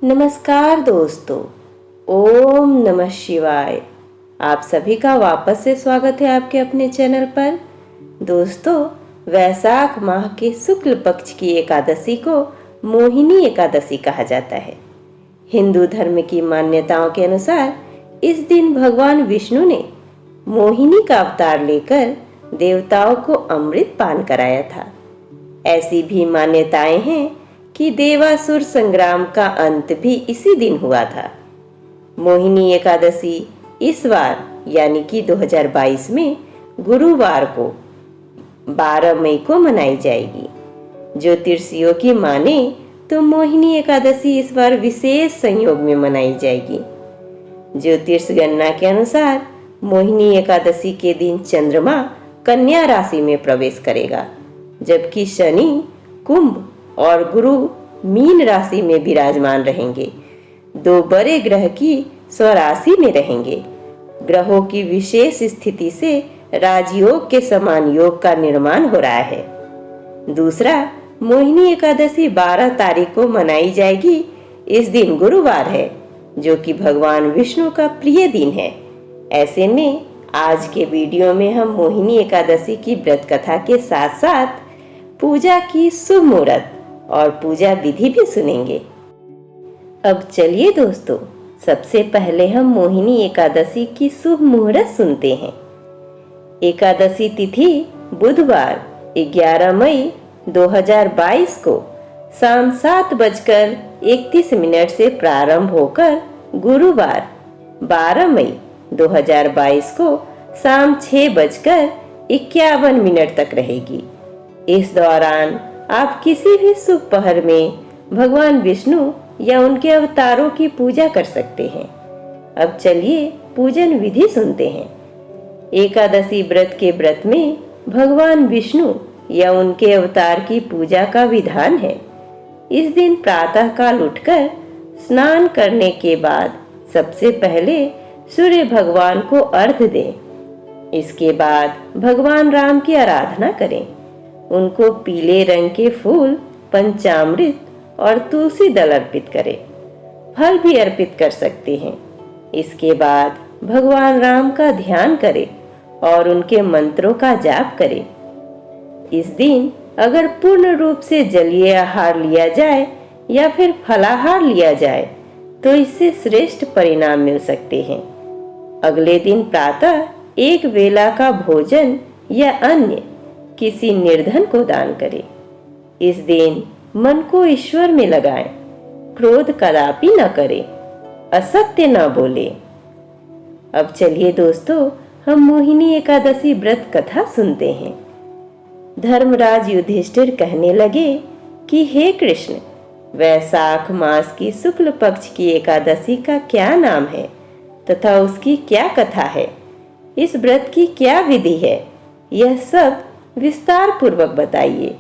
नमस्कार दोस्तों, ओम नमः शिवाय। आप सभी का वापस से स्वागत है आपके अपने चैनल पर। दोस्तों, वैशाख माह के शुक्ल पक्ष की एकादशी को मोहिनी एकादशी कहा जाता है। हिंदू धर्म की मान्यताओं के अनुसार इस दिन भगवान विष्णु ने मोहिनी का अवतार लेकर देवताओं को अमृत पान कराया था। ऐसी भी मान्यताएं हैं कि देवासुर संग्राम का अंत भी इसी दिन हुआ था। मोहिनी एकादशी इस बार यानी कि 2022 में गुरुवार को 12 मई को मनाई जाएगी। ज्योतिषियों की माने तो मोहिनी एकादशी इस बार विशेष संयोग में मनाई जाएगी। ज्योतिष गणना के अनुसार मोहिनी एकादशी के दिन चंद्रमा कन्या राशि में प्रवेश करेगा, जबकि शनि कुंभ और गुरु मीन राशि में विराजमान रहेंगे। दो बड़े ग्रह की स्वराशि में रहेंगे। ग्रहों की विशेष स्थिति से राजयोग के समान योग का निर्माण हो रहा है। दूसरा, मोहिनी एकादशी 12 तारीख को मनाई जाएगी। इस दिन गुरुवार है, जो कि भगवान विष्णु का प्रिय दिन है। ऐसे में आज के वीडियो में हम मोहिनी एकादशी की व्रत कथा के साथ साथ पूजा की शुभ मुहूर्त और पूजा विधि भी सुनेंगे। अब चलिए दोस्तों, सबसे पहले हम मोहिनी एकादशी की शुभ मुहूर्त सुनते हैं। एकादशी तिथि बुधवार 11 मई 2022 को शाम 7:31 से प्रारंभ होकर गुरुवार 12 मई 2022 को शाम 6:51 तक रहेगी। इस दौरान आप किसी भी शुभ पहर में भगवान विष्णु या उनके अवतारों की पूजा कर सकते हैं। अब चलिए पूजन विधि सुनते हैं। एकादशी व्रत के व्रत में भगवान विष्णु या उनके अवतार की पूजा का विधान है। इस दिन प्रातः काल उठकर स्नान करने के बाद सबसे पहले सूर्य भगवान को अर्घ्य दें। इसके बाद भगवान राम की आराधना करें। उनको पीले रंग के फूल, पंचामृत और तुलसी दल अर्पित करें। फल भी अर्पित कर सकते हैं। इसके बाद भगवान राम का ध्यान करें और उनके मंत्रों का जाप करें। इस दिन अगर पूर्ण रूप से जलीय आहार लिया जाए या फिर फलाहार लिया जाए तो इससे श्रेष्ठ परिणाम मिल सकते हैं। अगले दिन प्रातः एक वेला का भोजन या अन्य किसी निर्धन को दान करें। इस दिन मन को ईश्वर में लगाएं। क्रोध कदापि न करें, असत्य न बोले। अब चलिए दोस्तों, हम मोहिनी एकादशी व्रत कथा सुनते हैं। धर्मराज युधिष्ठिर कहने लगे कि हे कृष्ण, वैशाख मास की शुक्ल पक्ष की एकादशी का क्या नाम है तथा उसकी क्या कथा है, इस व्रत की क्या विधि है, यह सब विस्तार पूर्वक बताइए।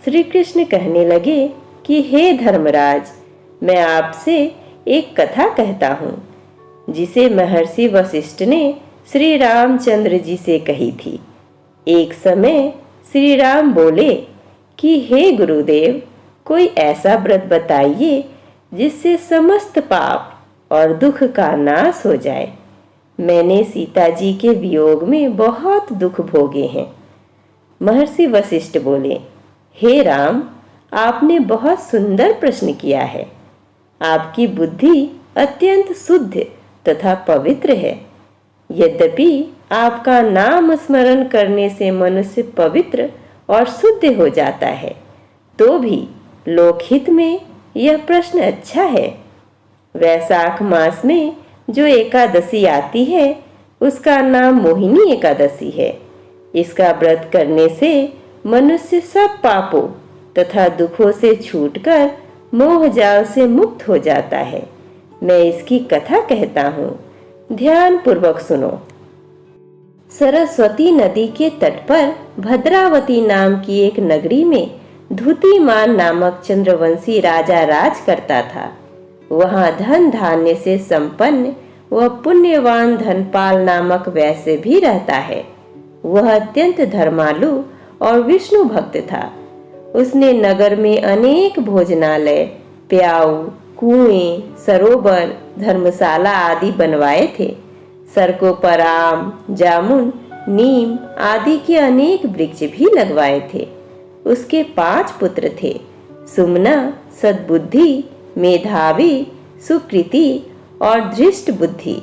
श्री कृष्ण कहने लगे कि हे धर्मराज, मैं आपसे एक कथा कहता हूँ, जिसे महर्षि वशिष्ठ ने श्री रामचंद्र जी से कही थी। एक समय श्री राम बोले कि हे गुरुदेव, कोई ऐसा व्रत बताइए जिससे समस्त पाप और दुख का नाश हो जाए। मैंने सीता जी के वियोग में बहुत दुख भोगे हैं। महर्षि वशिष्ठ बोले, हे राम, आपने बहुत सुंदर प्रश्न किया है। आपकी बुद्धि अत्यंत शुद्ध तथा पवित्र है। यद्यपि आपका नाम स्मरण करने से मनुष्य पवित्र और शुद्ध हो जाता है, तो भी लोकहित में यह प्रश्न अच्छा है। वैशाख मास में जो एकादशी आती है उसका नाम मोहिनी एकादशी है। इसका व्रत करने से मनुष्य सब पापों तथा दुखों से छूटकर मोह जाल से मुक्त हो जाता है। मैं इसकी कथा कहता हूँ, ध्यान पूर्वक सुनो। सरस्वती नदी के तट पर भद्रावती नाम की एक नगरी में धुतिमान नामक चंद्रवंशी राजा राज करता था। वहाँ धन धान्य से संपन्न वह पुण्यवान धनपाल नामक वैश्य भी रहता है। वह अत्यंत धर्मालु और विष्णु भक्त था। उसने नगर में अनेक भोजनालय, प्याऊ, कुएं, सरोवर, धर्मशाला आदि बनवाए थे। सड़कों पर आम, जामुन, नीम आदि के अनेक वृक्ष भी लगवाए थे। उसके 5 पुत्र थे, सुमना, सद्बुद्धि, मेधावी, सुकृति और धृष्ट बुद्धि।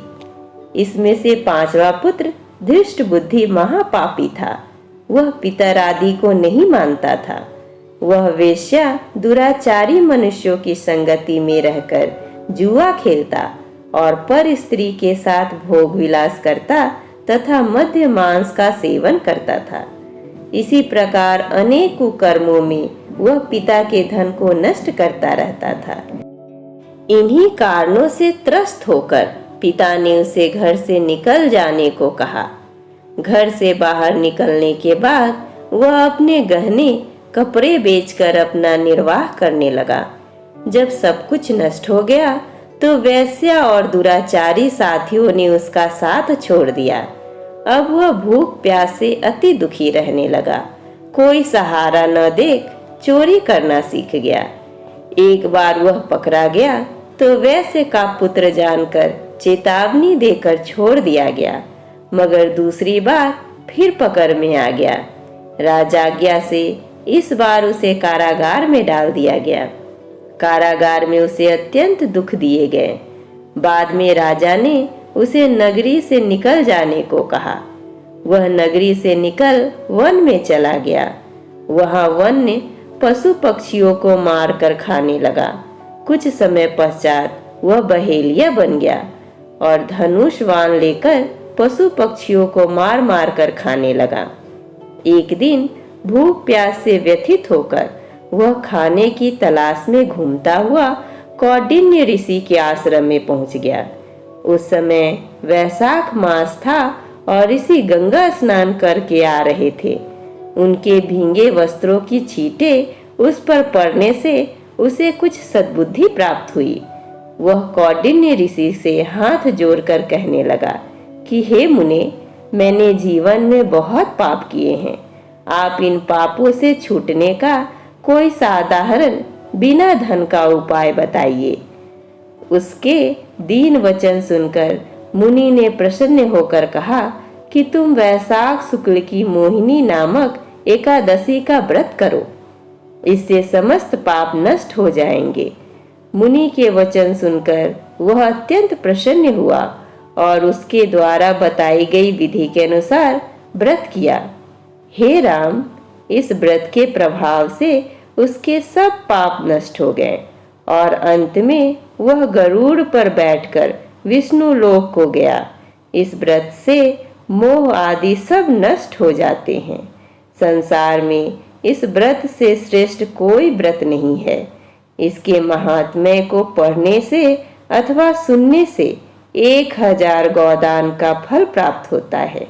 इसमें से 5वां पुत्र धृष्ट बुद्धि महापापी था। वह पितर आदि को नहीं मानता था। वह वेश्या, दुराचारी मनुष्यों की संगति में रहकर जुआ खेलता और पर स्त्री के साथ भोग विलास करता तथा मद्य मांस का सेवन करता था। इसी प्रकार अनेक कुकर्मों में वह पिता के धन को नष्ट करता रहता था। इन्हीं कारणों से त्रस्त होकर पिता ने उसे घर से निकल जाने को कहा। घर से बाहर निकलने के बाद वह अपने गहने कपड़े बेचकर अपना निर्वाह करने लगा। जब सब कुछ नष्ट हो गया तो वेश्या और दुराचारी साथियों ने उसका साथ छोड़ दिया। अब वह भूख प्यास से अति दुखी रहने लगा। कोई सहारा न देख चोरी करना सीख गया। एक बार वह पकड़ा गया तो वैश्य का पुत्र जानकर चेतावनी देकर छोड़ दिया गया, मगर दूसरी बार फिर पकड़ में आ गया। राजाज्ञा से इस बार उसे कारागार में डाल दिया गया। कारागार में उसे अत्यंत दुख दिए गए। बाद में राजा ने उसे नगरी से निकल जाने को कहा। वह नगरी से निकल वन में चला गया। वहां वन्य पशु पक्षियों को मार कर खाने लगा। कुछ समय पश्चात वह बहेलिया बन गया और धनुष बाण लेकर पशु पक्षियों को मार मार कर खाने लगा। एक दिन भूख प्यास से व्यथित होकर वह खाने की तलाश में घूमता हुआ कौंडिन्य ऋषि के आश्रम में पहुंच गया। उस समय वैशाख मास था और ऋषि गंगा स्नान करके आ रहे थे। उनके भींगे वस्त्रों की छींटें उस पर पड़ने से उसे कुछ सद्बुद्धि प्राप्त हुई। वह कौंडिन्य ऋषि से हाथ जोड़कर कहने लगा कि हे मुने, मैंने जीवन में बहुत पाप किए हैं। आप इन पापों से छूटने का कोई साधारण बिना धन का उपाय बताइए। उसके दीन वचन सुनकर मुनि ने प्रसन्न होकर कहा कि तुम वैशाख शुक्ल की मोहिनी नामक एकादशी का व्रत करो, इससे समस्त पाप नष्ट हो जाएंगे। मुनि के वचन सुनकर वह अत्यंत प्रसन्न हुआ और उसके द्वारा बताई गई विधि के अनुसार व्रत किया। हे राम, इस व्रत के प्रभाव से उसके सब पाप नष्ट हो गए और अंत में वह गरुड़ पर बैठकर विष्णु लोक को गया। इस व्रत से मोह आदि सब नष्ट हो जाते हैं। संसार में इस व्रत से श्रेष्ठ कोई व्रत नहीं है। इसके महात्म्य को पढ़ने से अथवा सुनने से 1000 गोदान का फल प्राप्त होता है।